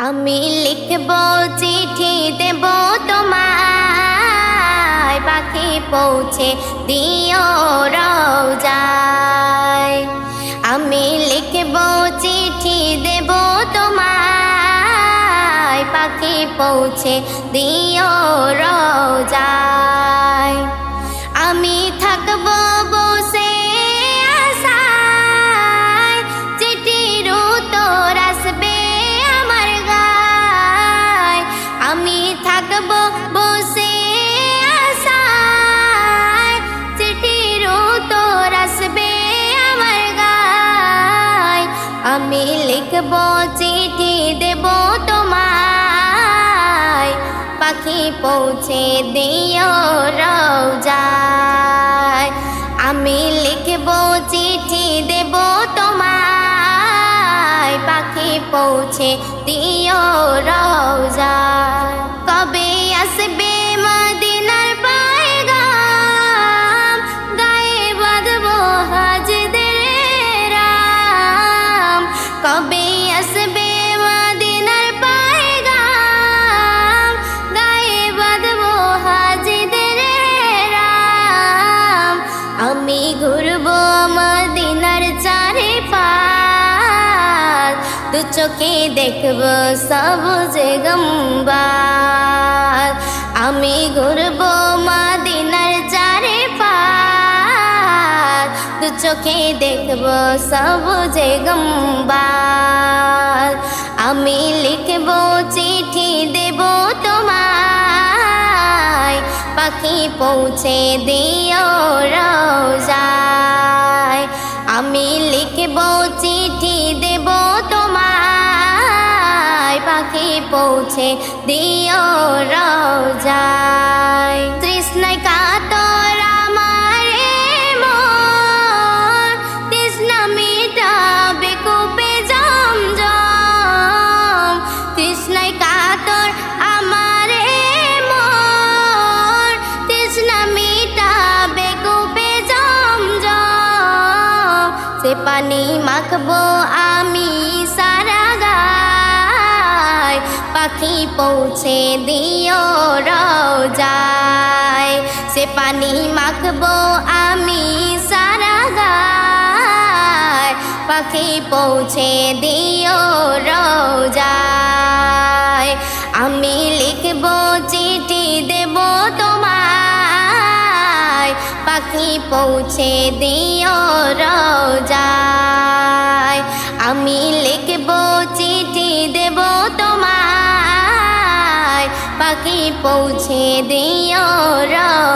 আমি লিখব চিঠি দেব তোমায়, পাখি পৌঁছে দিও রওজায়। আমি লিখব চিঠি দেব তোমায়, পাখি পৌঁছে দিও রওজায়। আমি থাকব বসে আশায়, চিঠির উত্তর আসবে আমার গায়। আমি থাকব বসে আশায়, চিঠির উত্তর আসবে আমার গায়। আমি লিখব চিঠি দেব তোমায়, পাখি পৌঁছে দিও রওজায়। আমি লিখব চিঠি দেব তোমায়, পাখি পৌঁছে দিও রওজায়। কবে আসবে মদিনার পয়গাম, গায়ে বাঁধব হাজদের রাম। কবে আসবে মদিনার পয়গাম, গায়ে বাঁধব হাজদের রাম। আমি ঘুরব মদিনার চারিপাশ, দু চোখে দেখব সবুজ গম্বুজ। আমি ঘুরব মদিনার চারিপাশ, দু চোখে দেখব সবুজ গম্বুজ। আমি লিখব চিঠি দেব তোমায়, পাখি পৌঁছে দিও রওজায়। আমি লিখব চিঠি দেব তোমায়, পাখি পৌঁছে দিও রওজায়। তৃষ্ণায় কাতর আমার মন, তৃষ্ণা মিটাবে কূপে জমজম। তৃষ্ণায় কাতর আমার মন, তৃষ্ণা মিটাবে কূপে জমজম। সে পানি মাখবো আমি সারা গায়, পাখি পৌঁছে দিও রওজায়। সে পানি মাখবো আমি সারা গায়, পাখি পৌঁছে দিও রওজায়। আমি লিখব চিঠি দেব তোমায়, পাখি পৌঁছে দিও রওজায়। আমি লিখব চিঠি দেব তোমায়, পাখি পৌঁছে দিও রওজায়।